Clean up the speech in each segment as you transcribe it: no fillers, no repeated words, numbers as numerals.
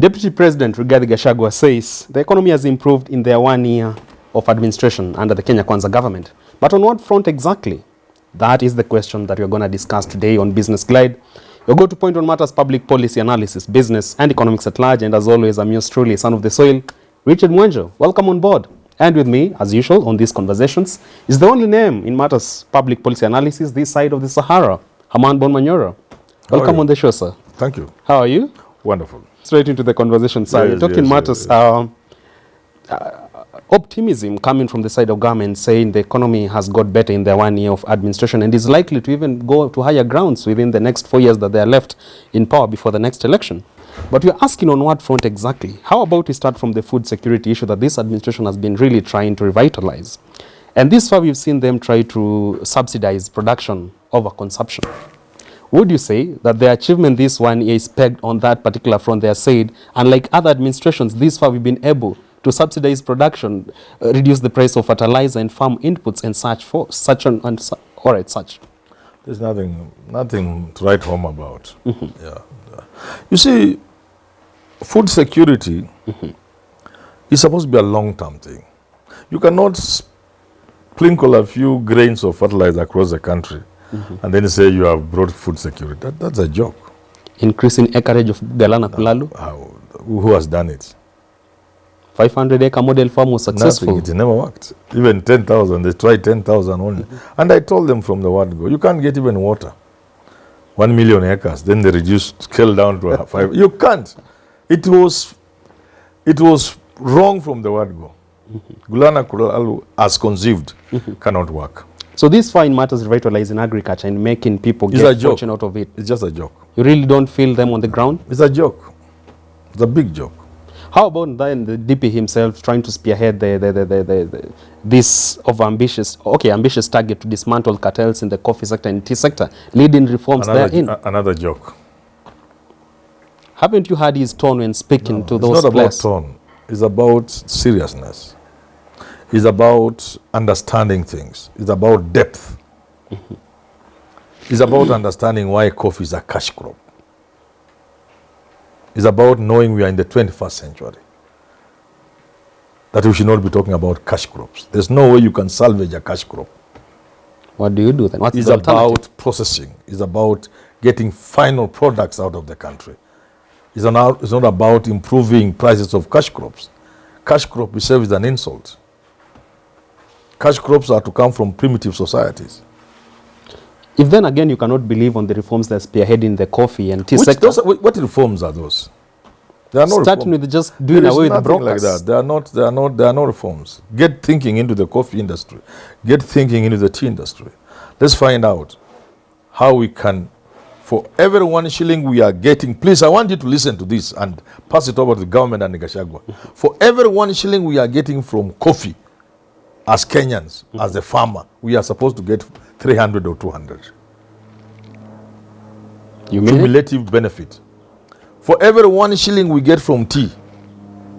Deputy President Rigathi Gachagua says the economy has improved in their 1 year of administration under the Kenya Kwanza government. But on what front exactly? That is the question that we're going to discuss today on Business Glide. We'll go to point on matters, public policy analysis, business and economics at large. And as always, I'm yours truly, son of the soil, Richard Mwanjo. Welcome on board. And with me, as usual, on these conversations, is the only name in matters public policy analysis this side of the Sahara, Herman Manyora. Welcome on the show, sir. Thank you. How are you? Wonderful. Straight into the conversation, sir. Yes, talking matters, optimism coming from the side of government saying the economy has got better in their 1 year of administration and is likely to even go to higher grounds within the next 4 years that they are left in power before the next election. But we're asking on what front exactly? How about we start from the food security issue that this administration has been really trying to revitalize? And this far we've seen them try to subsidize production over consumption. Would you say that the achievement this 1 year is pegged on that particular front? They are said, unlike other administrations, this far we've been able to subsidize production, reduce the price of fertilizer and farm inputs and such for such such. There's nothing to write home about. Yeah. You see, food security is supposed to be a long-term thing. You cannot sprinkle a few grains of fertilizer across the country and then say you have brought food security. That's a joke. Increasing acreage of Galana Kulalu? Who has done it? 500-acre model farm was successful. Nothing, it never worked. Even 10,000, they tried 10,000 only. And I told them from the word go, you can't get even water. 1 million acres, then they reduced scale down to 5. You can't. It was wrong from the word go. Gulana Kulalu, as conceived, cannot work. So this fine matters revitalizing agriculture and making people get fortune out of it. It's just a joke. You really don't feel them on the ground? It's a joke. It's a big joke. How about then the DP himself trying to spearhead this ambitious target to dismantle cartels in the coffee sector and tea sector, leading reforms therein? Another joke. Haven't you heard his tone when speaking to those players? It's not players? about tone. It's about seriousness. It's about understanding things. It's about depth. It's about understanding why coffee is a cash crop. It's about knowing we are in the 21st century. That we should not be talking about cash crops. There's no way you can salvage a cash crop. What do you do then? What's it's the alternative? About processing. It's about getting final products out of the country. It's not about improving prices of cash crops. Cash crop itself is an insult. Cash crops are to come from primitive societies. If then again you cannot believe on the reforms that's spearheading the coffee and tea sector. What reforms are those? They are not starting with just doing away with brokers. Like that. They are not reforms. Get thinking into the coffee industry. Get thinking into the tea industry. Let's find out how we can, for every 1 shilling we are getting, please, I want you to listen to this and pass it over to the government and the Gachagua. For every 1 shilling we are getting from coffee, as Kenyans, as a farmer, we are supposed to get 300 or 200. You mean cumulative benefit. For every 1 shilling we get from tea,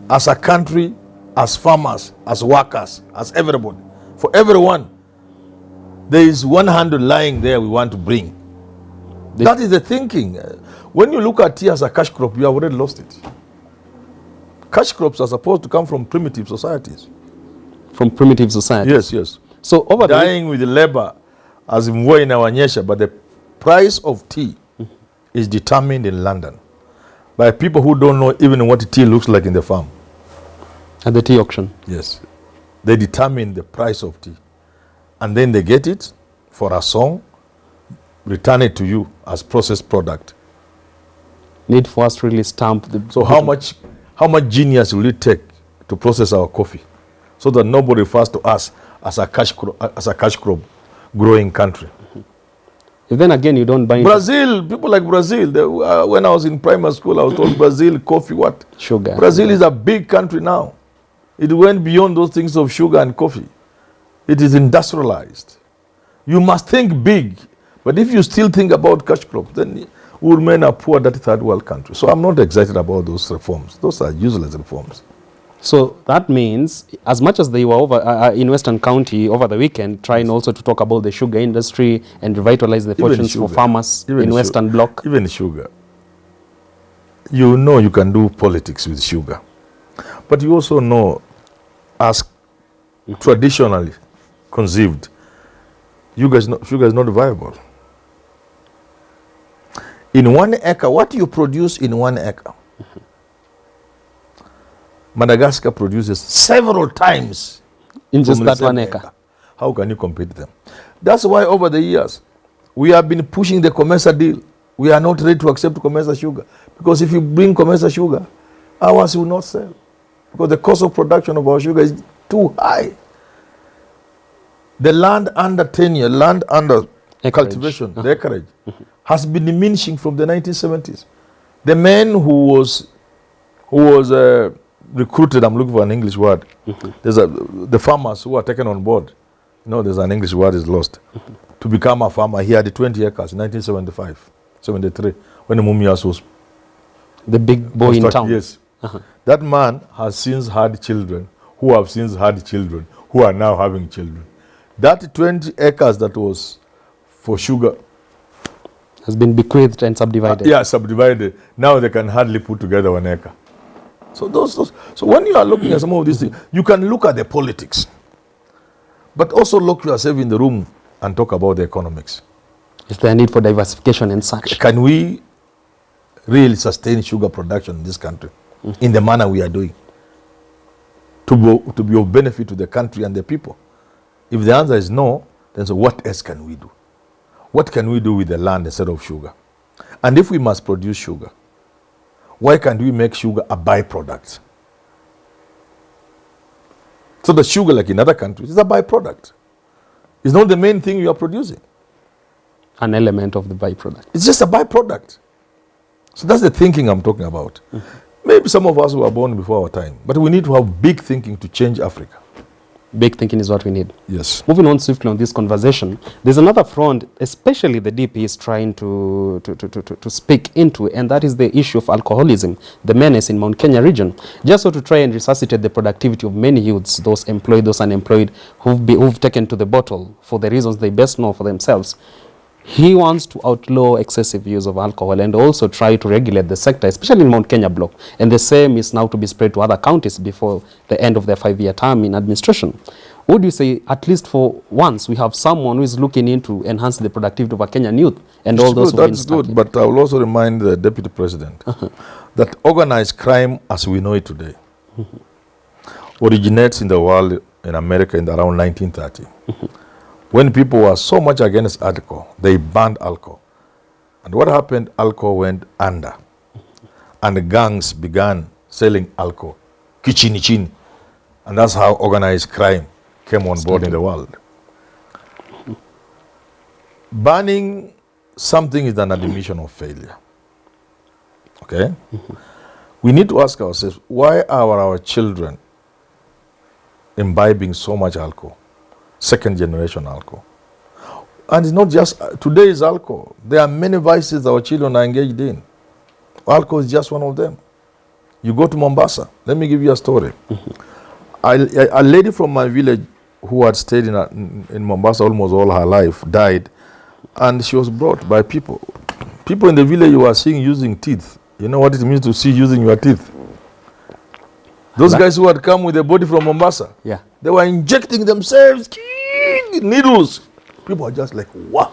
as a country, as farmers, as workers, as everybody, for everyone, there is 100 lying there we want to bring. That is the thinking. When you look at tea as a cash crop, you have already lost it. Cash crops are supposed to come from primitive societies. From primitive societies? Yes. So over dying with the labor as in war in our nation, but the price of tea is determined in London by people who don't know even what tea looks like in the farm. At the tea auction? Yes. They determine the price of tea. And then they get it for a song, return it to you as processed product. Need for us to really stamp the... So how much genius will it take to process our coffee so that nobody refers to us as a cash crop growing country? If then again you don't buy... Brazil, people like Brazil, when I was in primary school, I was told Brazil, coffee, what? Sugar. Brazil is a big country now. It went beyond those things of sugar and coffee. It is industrialized. You must think big. But if you still think about cash crops, then we remain a poor, dirty third world country. So I'm not excited about those reforms. Those are useless reforms. So that means, as much as they were over in Western County over the weekend, trying also to talk about the sugar industry and revitalize the fortunes for farmers in Western Bloc. Even sugar. you know you can do politics with sugar. But you also know, as traditionally conceived, sugar is not viable. In 1 acre, what you produce in 1 acre, Madagascar produces several times in just from that the 1 same acre. How can you compete them? That's why over the years, we have been pushing the Comesa deal. We are not ready to accept Comesa sugar. Because if you bring Comesa sugar, ours will not sell. Because the cost of production of our sugar is too high. The land under tenure, land under cultivation, the acreage, has been diminishing from the 1970s. The man who was recruited, I'm looking for an English word. The farmers who are taken on board. There's an English word is lost. To become a farmer, he had 20 acres in 1975, 73, when Mumias was the big boy in town. Yes. That man has since had children, who have since had children, who are now having children. That 20 acres that was for sugar has been bequeathed and subdivided. Subdivided. Now they can hardly put together 1 acre. So so when you are looking at some of these things, you can look at the politics, but also lock yourself in the room and talk about the economics. Is there a need for diversification and such? Can we really sustain sugar production in this country in the manner we are doing to be of benefit to the country and the people? If the answer is no, then so what else can we do? What can we do with the land instead of sugar? And if we must produce sugar, why can't we make sugar a byproduct? So the sugar, like in other countries, is a byproduct. It's not the main thing you are producing. An element of the byproduct. It's just a byproduct. So that's the thinking I'm talking about. Maybe some of us were born before our time, but we need to have big thinking to change Africa. Big thinking is what we need. Yes. Moving on swiftly on this conversation, there's another front, especially the DP is trying to speak into, and that is the issue of alcoholism, the menace in Mount Kenya region. Just so to try and resuscitate the productivity of many youths, those employed, those unemployed, who've taken to the bottle for the reasons they best know for themselves. He wants to outlaw excessive use of alcohol and also try to regulate the sector, especially in Mount Kenya block. And the same is now to be spread to other counties before the end of their 5-year term in administration. Would you say, at least for once, we have someone who is looking into enhance the productivity of a Kenyan youth and all those who have been That's good, but I will also remind the Deputy President that organized crime as we know it today originates in the world, in America, in around 1930. When people were so much against alcohol, they banned alcohol. And what happened? Alcohol went under. And the gangs began selling alcohol. Kichini-chini. And that's how organized crime came on board in the world. Banning something is an admission of failure. Okay? We need to ask ourselves, why are our children imbibing so much alcohol? Second generation alcohol. And it's not just today's alcohol. There are many vices our children are engaged in. Alcohol is just one of them. You go to Mombasa. Let me give you a story. A lady from my village who had stayed in Mombasa almost all her life died, and she was brought by people. People in the village you are seeing using teeth. You know what it means to see using your teeth? Those guys who had come with the body from Mombasa, they were injecting themselves, needles. People are just like, wow.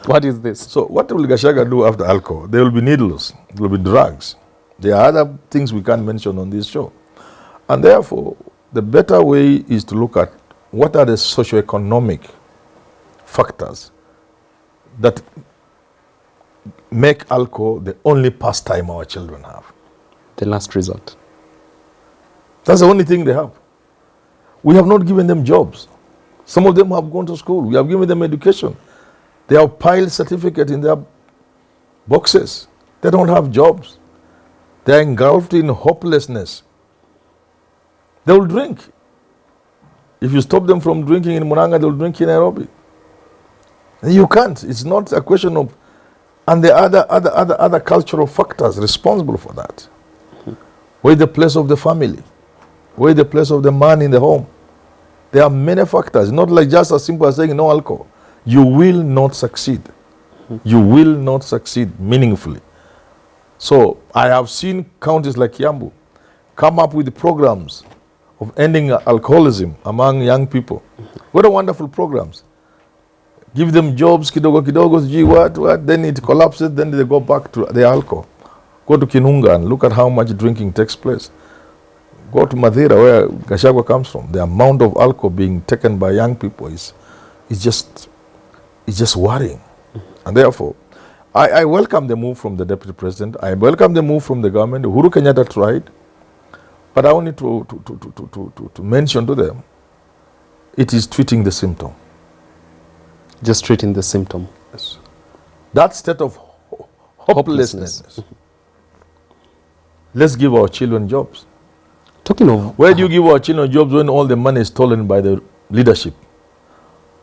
What is this? So what will Gachagua do after alcohol? There will be needles, there will be drugs. There are other things we can't mention on this show. And therefore, the better way is to look at what are the socioeconomic factors that make alcohol the only pastime our children have. The last result. That's the only thing they have. We have not given them jobs. Some of them have gone to school. We have given them education. They have piled certificates in their boxes. They don't have jobs. They are engulfed in hopelessness. They will drink. If you stop them from drinking in Murang'a, they will drink in Nairobi. You can't. It's not a question of... And the other cultural factors responsible for that. Where is the place of the family? Where is the place of the man in the home? There are many factors, not like just as simple as saying no alcohol. You will not succeed. You will not succeed meaningfully So I have seen counties like Kiambu come up with programs of ending alcoholism among young people. What a wonderful programs. Give them jobs, kidogo kidogo, what, then it collapses, then they go back to the alcohol. Go to Kinunga and look at how much drinking takes place. Go to Madeira, where Gachagua comes from. The amount of alcohol being taken by young people is just worrying. And therefore, I welcome the move from the Deputy President. I welcome the move from the government. Uhuru Kenyatta tried. But I wanted to mention to them, it is treating the symptom. Just treating the symptom. Yes. That state of hopelessness. Let's give our children jobs. Talking of... Where do you give our children jobs when all the money is stolen by the leadership?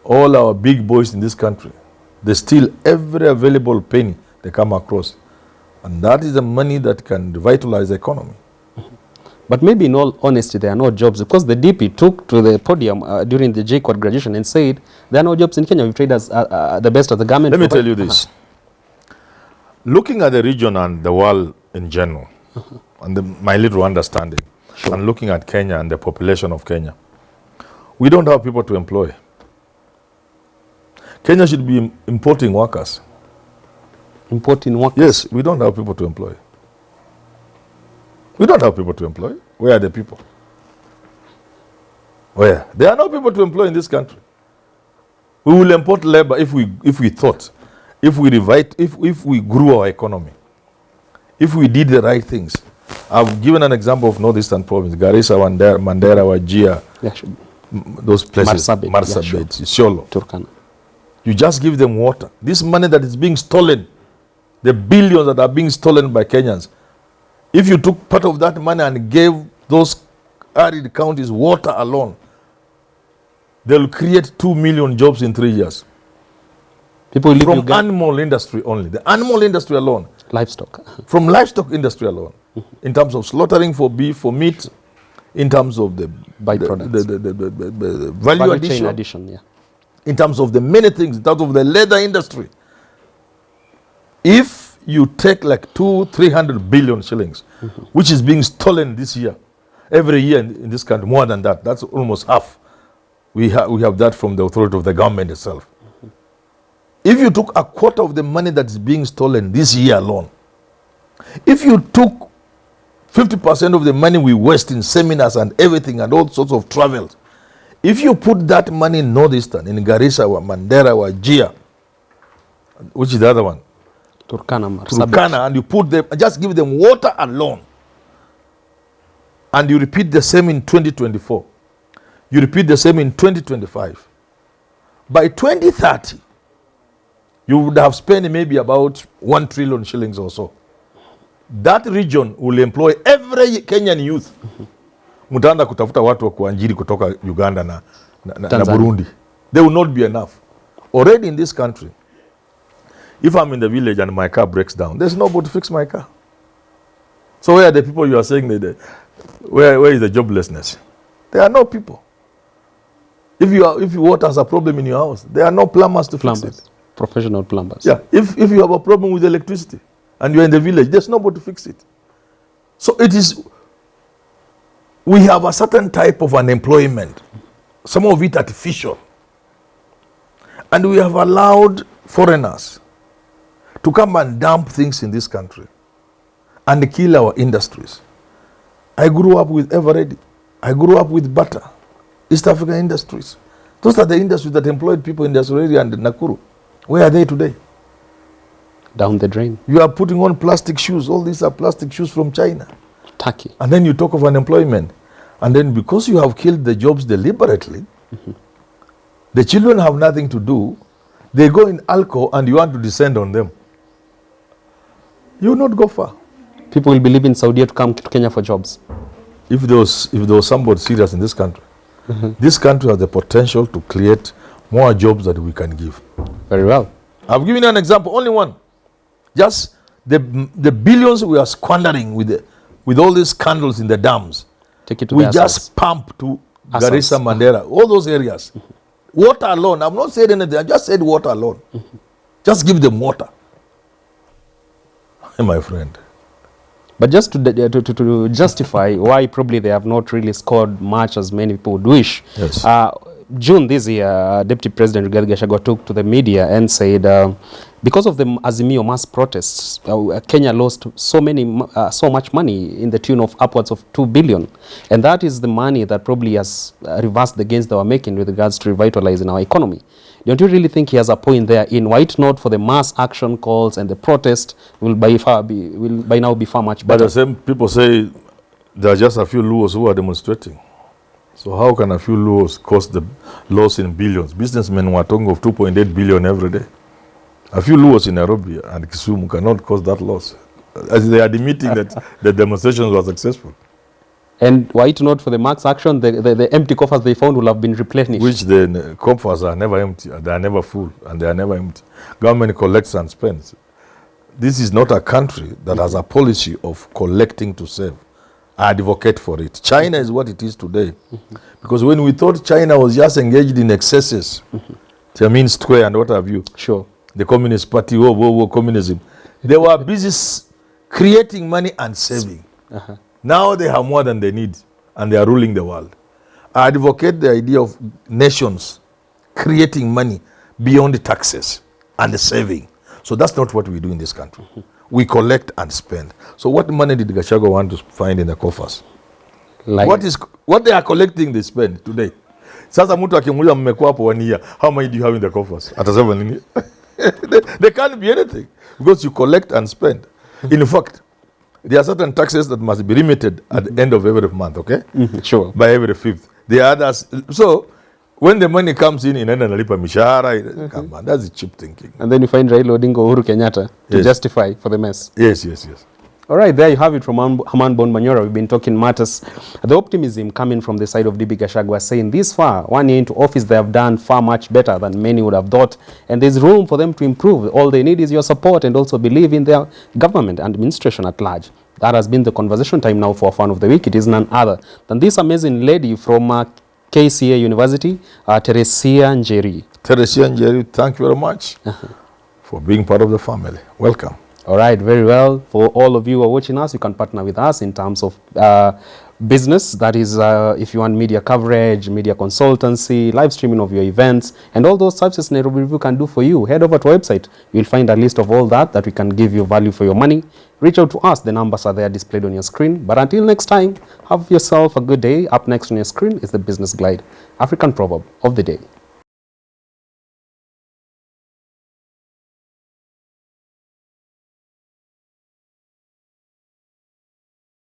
All our big boys in this country, they steal every available penny they come across. And that is the money that can revitalize the economy. But maybe in all honesty, there are no jobs, because the DP took to the podium during the JCOT graduation and said there are no jobs in Kenya. We've tried as the best of the government. Let me tell you this. Looking at the region and the world in general, and my little understanding, and looking at Kenya and the population of Kenya, we don't have people to employ. Kenya should be importing workers. Importing workers? Yes, we don't have people to employ. We don't have people to employ. Where are the people? Where? There are no people to employ in this country. We will import labor if we thought, if we grew our economy, if we did the right things. I've given an example of Northeastern province, Garissa, Mandera, Wajir, those places, Marsabit, Isiolo, Turkana. You just give them water. This money that is being stolen, the billions that are being stolen by Kenyans, if you took part of that money and gave those arid counties water alone, they'll create 2 million jobs in 3 years. People live from animal industry only. The animal industry alone. Livestock. From livestock industry alone. In terms of slaughtering for beef, for meat, in terms of the byproducts, the value addition, yeah. In terms of the many things, in terms of the leather industry. If you take like 200-300 billion shillings, which is being stolen this year, every year in this country, more than that, that's almost half. We have that from the authority of the government itself. If you took a quarter of the money that is being stolen this year alone, if you took 50% of the money we waste in seminars and everything and all sorts of travels, if you put that money in Northeastern, in Garissa, Mandera, Wajir, which is the other one? Turkana, and you put them, just give them water alone. And you repeat the same in 2024. You repeat the same in 2025. By 2030, you would have spent maybe about 1 trillion shillings or so. That region will employ every Kenyan youth. Mutaanda kutafuta watu wa kuajiri kutoka Uganda na Burundi. There will not be enough. Already in this country, if I'm in the village and my car breaks down, there's nobody to fix my car. So where are the people you are saying where is the joblessness? There are no people. If water has a problem in your house, there are no plumbers to fix it. Professional plumbers. Yeah. If you have a problem with electricity and you're in the village, there's nobody to fix it. So we have a certain type of unemployment, some of it artificial. And we have allowed foreigners to come and dump things in this country and kill our industries. I grew up with Eveready. I grew up with butter, East African industries. Those are the industries that employed people in the Surrey and Nakuru. Where are they today? Down the drain. You are putting on plastic shoes. All these are plastic shoes from China. Turkey. And then you talk of unemployment. And then because you have killed the jobs deliberately, the children have nothing to do. They go in alcohol and you want to descend on them. You will not go far. People will be leaving Saudi to come to Kenya for jobs. If there was somebody serious in this country, this country has the potential to create more jobs that we can give. Very well. I've given you an example, only one. Just the billions we are squandering with all these scandals in the dams. Take it to we just pump to Garissa, Mandera, all those areas. Water alone. I've not said anything. I just said water alone. Just give them water. My friend, But just to justify why probably they have not really scored much as many people would wish, Yes. June this year, Deputy President Rigathi Gachagua took to the media and said, because of the Azimio mass protests, Kenya lost so much money in the tune of upwards of 2 billion. And that is the money that probably has reversed the gains they were making with regards to revitalizing our economy. Don't you really think he has a point there in why it not for the mass action calls and the protest will by now be far much better? But the same people say there are just a few Luos who are demonstrating. So how can a few Luos cause the loss in billions? Businessmen were talking of 2.8 billion every day. A few Luos in Nairobi and Kisumu cannot cause that loss, as they are admitting that the demonstrations were successful. And why it not for the mass action, the empty coffers they found will have been replenished. Which the coffers are never empty, they are never full, and they are never empty. Government collects and spends. This is not a country that has a policy of collecting to save. I advocate for it. China is what it is today. Because when we thought China was just engaged in excesses, Tiananmen Square and what have you, sure, the Communist Party, communism, they were busy creating money and saving. Now they have more than they need, and they are ruling the world. I advocate the idea of nations creating money beyond the taxes and the saving. So that's not what we do in this country. We collect and spend. So what money did Gachagua want to find in the coffers? Like What they are collecting, they spend today. Sasa mtu akimuuliza mmekuwa hapo 1 year, how much do you have in the coffers? Atasema nini? They can't be anything because you collect and spend. In fact, there are certain taxes that must be remitted at the end of every month, okay? Sure. By every 5th. The others, so when the money comes in inaenda nalipa mishahara, come on, that's cheap thinking. And then you find Raila Odinga, Uhuru Kenyatta to justify for the mess. Yes. All right, there you have it from Herman Manyora. We've been talking matters. The optimism coming from the side of DB Gachagua saying this far, 1 year into office, they have done far much better than many would have thought. And there's room for them to improve. All they need is your support and also believe in their government and administration at large. That has been the conversation time now for Fan of the Week. It is none other than this amazing lady from KCA University, Teresia Njeri. Teresia Njeri, thank you very much for being part of the family. Welcome. All right, very well. For all of you who are watching us, you can partner with us in terms of business. That is, if you want media coverage, media consultancy, live streaming of your events, and all those services Nairobi Review can do for you. Head over to our website. You'll find a list of all that we can give you value for your money. Reach out to us. The numbers are there displayed on your screen. But until next time, have yourself a good day. Up next on your screen is the Business Glide, African proverb of the day.